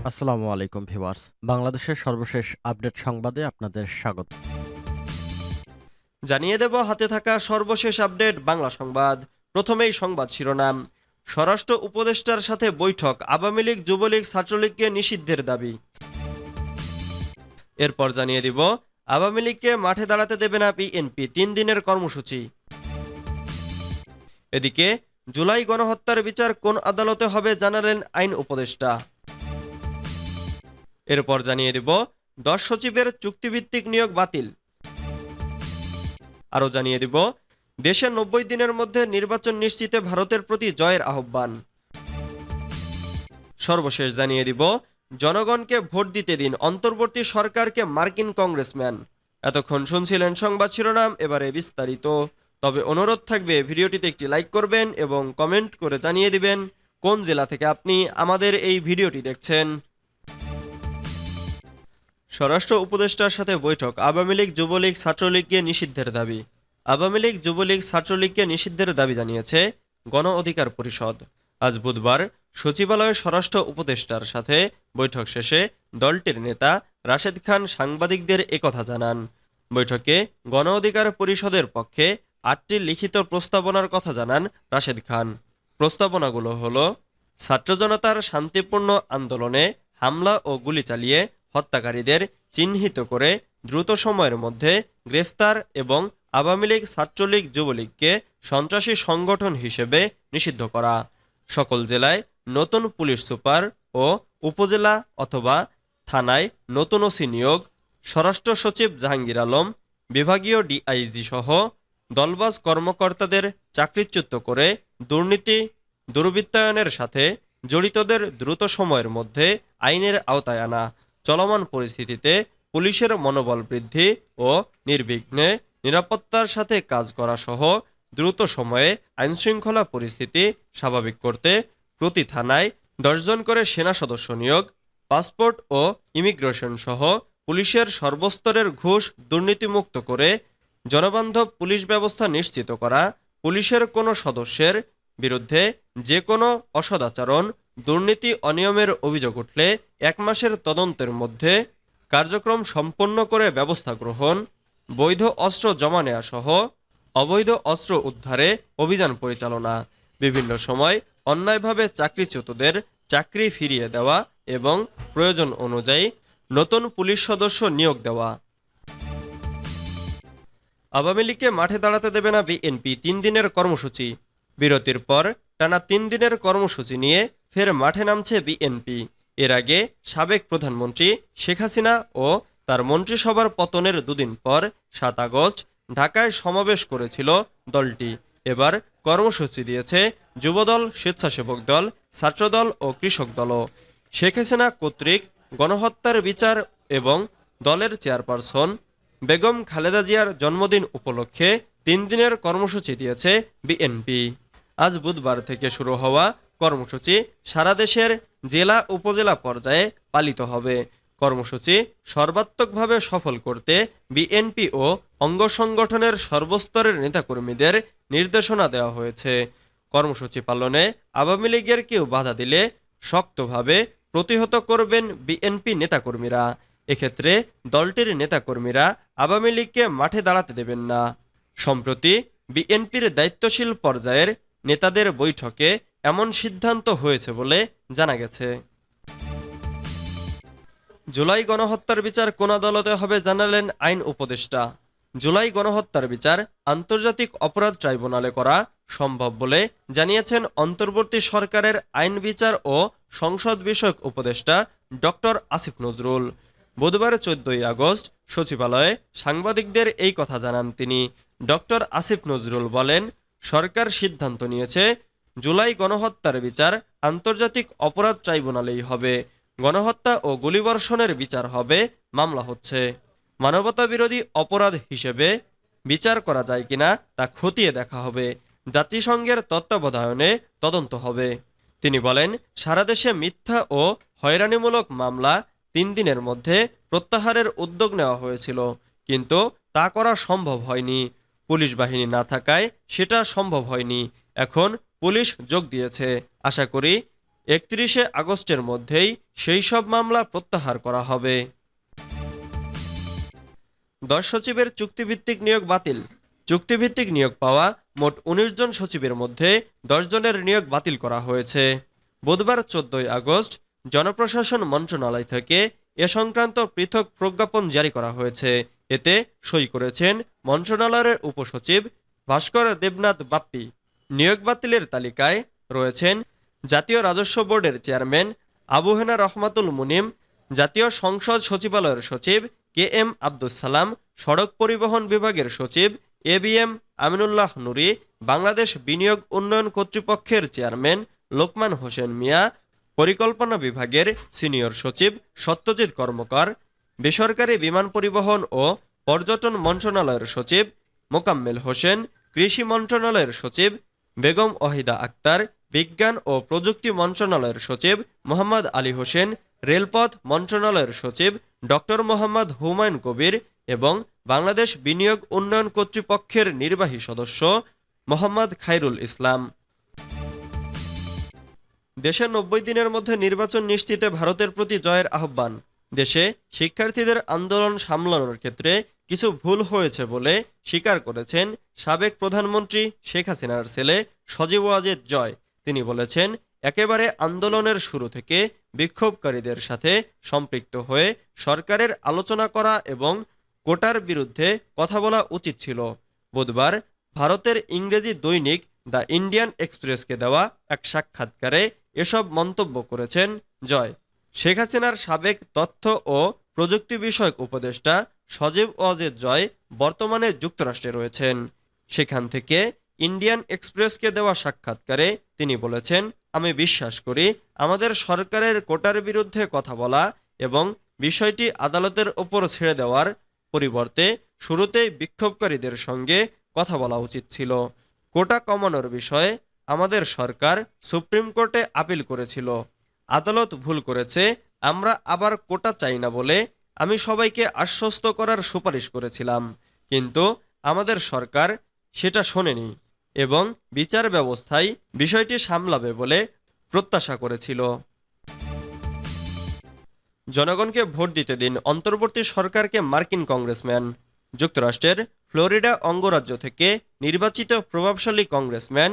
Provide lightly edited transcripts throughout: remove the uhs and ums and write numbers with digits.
আসসালামু আলাইকুম ভিউয়ার্স। বাংলাদেশের সর্বশেষ আপডেট সংবাদে আপনাদের স্বাগত। জানিয়ে দেব হাতে থাকা সর্বশেষ আপডেট বাংলা সংবাদ। প্রথমেই সংবাদ শিরোনাম। স্বরাষ্ট্র উপদেষ্টার সাথে বৈঠক, আওয়ামী লীগ যুবলীগ ছাত্রলীগকে নিষিদ্ধের দাবি। এরপর জানিয়ে দিব আওয়ামী লীগকে মাঠে দাঁড়াতে দেবে না বিএনপি, 3 দিনের কর্মসূচি। এদিকে জুলাই গণহত্যার বিচার কোন আদালতে হবে জানালেন আইন উপদেষ্টা। এরপর জানিয়ে দিব 10 সচিবের চুক্তিভিত্তিক নিয়োগ বাতিল। আরও জানিয়ে দিব দেশে 90 দিনের মধ্যে নির্বাচন নিশ্চিতে ভারতের প্রতি জয়ের আহ্বান। সর্বশেষ জানিয়ে দিব জনগণকে ভোট দিতে দিন, অন্তর্বর্তী সরকারকে মার্কিন কংগ্রেসম্যান। এতক্ষণ শুনছিলেন সংবাদ শিরোনাম, এবারে বিস্তারিত। তবে অনুরোধ থাকবে ভিডিওটিতে একটি লাইক করবেন এবং কমেন্ট করে জানিয়ে দিবেন কোন জেলা থেকে আপনি আমাদের এই ভিডিওটি দেখছেন। স্বরাষ্ট্র উপদেষ্টার সাথে বৈঠক, আওয়ামী লীগ যুবলীগ ছাত্রলীগকে নিষিদ্ধের দাবি। আওয়ামী লীগ যুবলীগ ছাত্রলীগকে নিষিদ্ধের দাবি জানিয়েছে গণ অধিকার পরিষদ। আজ বুধবার সচিবালয়ে স্বরাষ্ট্র উপদেষ্টার সাথে বৈঠক শেষে দলটির নেতা রাশেদ খান সাংবাদিকদের একথা জানান। বৈঠকে গণ অধিকার পরিষদের পক্ষে 8টি লিখিত প্রস্তাবনার কথা জানান রাশেদ খান। প্রস্তাবনাগুলো হলো ছাত্র জনতার শান্তিপূর্ণ আন্দোলনে হামলা ও গুলি চালিয়ে হত্যাকারীদের চিহ্নিত করে দ্রুত সময়ের মধ্যে গ্রেফতার এবং আওয়ামী লীগ ছাত্রলীগ যুবলীগকে সন্ত্রাসী সংগঠন হিসেবে নিষিদ্ধ করা, সকল জেলায় নতুন পুলিশ সুপার ও উপজেলা অথবা থানায় নতুন ওসি নিয়োগ, স্বরাষ্ট্র সচিব জাহাঙ্গীর আলম, বিভাগীয় ডিআইজি সহ দলবাজ কর্মকর্তাদের চাকরিচ্যুত করে দুর্নীতি দুর্বৃত্তায়নের সাথে জড়িতদের দ্রুত সময়ের মধ্যে আইনের আওতায় আনা, চলমান পরিস্থিতিতে পুলিশের মনোবল বৃদ্ধি ও নির্বিঘ্নে নিরাপত্তার সাথে কাজ করা সহ দ্রুত সময়ে আইনশৃঙ্খলা পরিস্থিতি স্বাভাবিক করতে প্রতি থানায় 10 জন করে সেনা সদস্য নিয়োগ, পাসপোর্ট ও ইমিগ্রেশন সহ পুলিশের সর্বস্তরের ঘুষ দুর্নীতিমুক্ত করে জনবান্ধব পুলিশ ব্যবস্থা নিশ্চিত করা, পুলিশের কোনো সদস্যের বিরুদ্ধে যে কোনো অসদাচরণ দুর্নীতি অনিয়মের অভিযোগ উঠলে 1 মাসের তদন্তের মধ্যে কার্যক্রম সম্পন্ন করে ব্যবস্থা গ্রহণ, বৈধ অস্ত্র জমা নেওয়া সহ অবৈধ অস্ত্র উদ্ধারে অভিযান পরিচালনা, বিভিন্ন সময় অন্যায়ভাবে চাকরিচ্যুতদের চাকরি ফিরিয়ে দেওয়া এবং প্রয়োজন অনুযায়ী নতুন পুলিশ সদস্য নিয়োগ দেওয়া। আওয়ামী লীগকে মাঠে দাঁড়াতে দেবে না বিএনপি, 3 দিনের কর্মসূচি। বিরতির পর টানা 3 দিনের কর্মসূচি নিয়ে ফের মাঠে নামছে বিএনপি। এর আগে সাবেক প্রধানমন্ত্রী শেখ হাসিনা ও তার মন্ত্রিসভার পতনের দুদিন পর 7 আগস্ট ঢাকায় সমাবেশ করেছিল দলটি। এবার কর্মসূচি দিয়েছে যুবদল, স্বেচ্ছাসেবক দল, ছাত্রদল ও কৃষক দলও। শেখ হাসিনা কর্তৃক গণহত্যার বিচার এবং দলের চেয়ারপারসন বেগম খালেদা জিয়ার জন্মদিন উপলক্ষে 3 দিনের কর্মসূচি দিয়েছে বিএনপি। আজ বুধবার থেকে শুরু হওয়া কর্মসূচি সারা দেশের জেলা উপজেলা পর্যায়ে পালিত হবে। কর্মসূচি সর্বাত্মকভাবে সফল করতে বিএনপি ও অঙ্গ সংগঠনের সর্বস্তরের নেতাকর্মীদের নির্দেশনা দেওয়া হয়েছে। কর্মসূচি পালনে আওয়ামী লীগের কেউ বাধা দিলে শক্তভাবে প্রতিহত করবেন বিএনপি নেতাকর্মীরা। এক্ষেত্রে দলটির নেতাকর্মীরা আওয়ামী লীগকে মাঠে দাঁড়াতে দেবেন না। সম্প্রতি বিএনপির দায়িত্বশীল পর্যায়ের নেতাদের বৈঠকে এমন সিদ্ধান্ত হয়েছে বলে জানা গেছে। জুলাই গণহত্যার বিচার কোন আদালতে হবে জানালেন আইন উপদেষ্টা। জুলাই গণহত্যার বিচার আন্তর্জাতিক অপরাধ ট্রাইব্যুনালে করা সম্ভব বলে জানিয়েছেন অন্তর্বর্তী সরকারের আইন বিচার ও সংসদ বিষয়ক উপদেষ্টা ডক্টর আসিফ নজরুল। বুধবার 14 আগস্ট সচিবালয়ে সাংবাদিকদের এই কথা জানান তিনি। ডক্টর আসিফ নজরুল বলেন, সরকার সিদ্ধান্ত নিয়েছে জুলাই গণহত্যার বিচার আন্তর্জাতিক অপরাধ ট্রাইব্যুনালেই হবে। গণহত্যা ও গুলিবর্ষণের বিচার হবে মামলা হচ্ছে। মানবতা বিরোধী অপরাধ হিসেবে বিচার করা যায় কিনা তা খতিয়ে দেখা হবে। জাতিসংঘের তত্ত্বাবধানে তদন্ত হবে। তিনি বলেন, সারা দেশে মিথ্যা ও হয়রানিমূলক মামলা 3 দিনের মধ্যে প্রত্যাহারের উদ্যোগ নেওয়া হয়েছিল, কিন্তু তা করা সম্ভব হয়নি। পুলিশ বাহিনী না থাকায় সেটা সম্ভব হয়নি। এখন পুলিশ যোগ দিয়েছে। আশা করি 31শে আগস্টের মধ্যেই সেই সব মামলা প্রত্যাহার করা হবে। 10 সচিবের চুক্তিভিত্তিক নিয়োগ বাতিল। চুক্তিভিত্তিক নিয়োগ পাওয়া মোট 19 জন সচিবের মধ্যে 10 জনের নিয়োগ বাতিল করা হয়েছে। বুধবার 14 আগস্ট জনপ্রশাসন মন্ত্রণালয় থেকে এ সংক্রান্ত পৃথক প্রজ্ঞাপন জারি করা হয়েছে। এতে সই করেছেন মন্ত্রণালয়ের উপসচিব ভাস্কর দেবনাথ বাপ্পি। নিয়োগ বাতিলের তালিকায় রয়েছেন জাতীয় রাজস্ব বোর্ডের চেয়ারম্যান আবু হেনা রহমাতুল মুনিম, জাতীয় সংসদ সচিবালয়ের সচিব KM আব্দুস সালাম, সড়ক পরিবহন বিভাগের সচিব ABM আমিনুল্লাহ নুরি, বাংলাদেশ বিনিয়োগ উন্নয়ন কর্তৃপক্ষের চেয়ারম্যান লোকমান হোসেন মিয়া, পরিকল্পনা বিভাগের সিনিয়র সচিব সত্যজিৎ কর্মকার, বেসরকারি বিমান পরিবহন ও পর্যটন মন্ত্রণালয়ের সচিব মোকাম্মেল হোসেন, কৃষি মন্ত্রণালয়ের সচিব বেগম ওয়াহিদা আক্তার, বিজ্ঞান ও প্রযুক্তি মন্ত্রণালয়ের সচিব মোহাম্মদ আলী হোসেন, রেলপথ মন্ত্রণালয়ের সচিব ডক্টর মোহাম্মদ হুমায়ুন কবির এবং বাংলাদেশ বিনিয়োগ উন্নয়ন কর্তৃপক্ষের নির্বাহী সদস্য মোহাম্মদ খায়রুল ইসলাম। দেশে 90 দিনের মধ্যে নির্বাচন নিশ্চিতে ভারতের প্রতি জয়ের আহ্বান। দেশে শিক্ষার্থীদের আন্দোলন সামলানোর ক্ষেত্রে কিছু ভুল হয়েছে বলে স্বীকার করেছেন সাবেক প্রধানমন্ত্রী শেখ হাসিনার ছেলে সজীব ওয়াজেদ জয়। তিনি বলেছেন, একেবারে আন্দোলনের শুরু থেকে বিক্ষোভকারীদের সাথে সম্পৃক্ত হয়ে সরকারের আলোচনা করা এবং কোটার বিরুদ্ধে কথা বলা উচিত ছিল। বুধবার ভারতের ইংরেজি দৈনিক দ্য ইন্ডিয়ান এক্সপ্রেসকে দেওয়া এক সাক্ষাৎকারে এসব মন্তব্য করেছেন জয়। শেখ হাসিনার সাবেক তথ্য ও প্রযুক্তি বিষয়ক উপদেষ্টা সজীব ওয়াজেদ জয় বর্তমানে যুক্তরাষ্ট্রে রয়েছেন। সেখান থেকে ইন্ডিয়ান এক্সপ্রেসকে দেওয়া সাক্ষাৎকারে তিনি বলেছেন, আমি বিশ্বাস করি আমাদের সরকারের কোটার বিরুদ্ধে কথা বলা এবং বিষয়টি আদালতের ওপর ছেড়ে দেওয়ার পরিবর্তে শুরুতেই বিক্ষোভকারীদের সঙ্গে কথা বলা উচিত ছিল। কোটা কমানোর বিষয়ে আমাদের সরকার সুপ্রিম কোর্টে আপিল করেছিল। আদালত ভুল করেছে। আমরা আবার কোটা চাই না বলে আমি সবাইকে আশ্বস্ত করার সুপারিশ করেছিলাম, কিন্তু আমাদের সরকার সেটা শোনেনি এবং বিচার ব্যবস্থায় বিষয়টি সামলাবে বলে প্রত্যাশা করেছিল। জনগণকে ভোট দিতে দিন, অন্তর্বর্তী সরকারকে মার্কিন কংগ্রেসম্যান। যুক্তরাষ্ট্রের ফ্লোরিডা অঙ্গরাজ্য থেকে নির্বাচিত প্রভাবশালী কংগ্রেসম্যান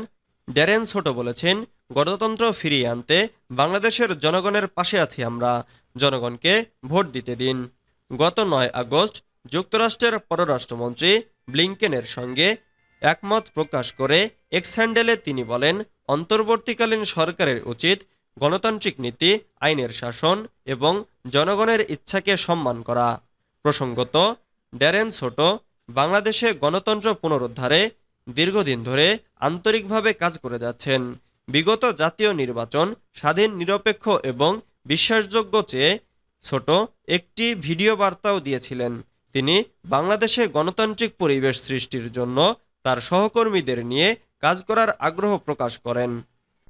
ড্যারেন ছোটো বলেছেন, গণতন্ত্র ফিরিয়ে আনতে বাংলাদেশের জনগণের পাশে আছি আমরা, জনগণকে ভোট দিতে দিন। গত 9 আগস্ট যুক্তরাষ্ট্রের পররাষ্ট্রমন্ত্রী ব্লিংকেনের সঙ্গে একমত প্রকাশ করে এক্স হ্যান্ডেলে তিনি বলেন, অন্তর্বর্তীকালীন সরকারের উচিত গণতান্ত্রিক নীতি, আইনের শাসন এবং জনগণের ইচ্ছাকে সম্মান করা। প্রসঙ্গত, ড্যারেন ছোটো বাংলাদেশে গণতন্ত্র পুনরুদ্ধারে দীর্ঘদিন ধরে আন্তরিকভাবে কাজ করে যাচ্ছেন। বিগত জাতীয় নির্বাচন স্বাধীন, নিরপেক্ষ এবং বিশ্বাসযোগ্য চেয়ে ছোটো একটি ভিডিও বার্তাও দিয়েছিলেন। তিনি বাংলাদেশে গণতান্ত্রিক পরিবেশ সৃষ্টির জন্য তার সহকর্মীদের নিয়ে কাজ করার আগ্রহ প্রকাশ করেন।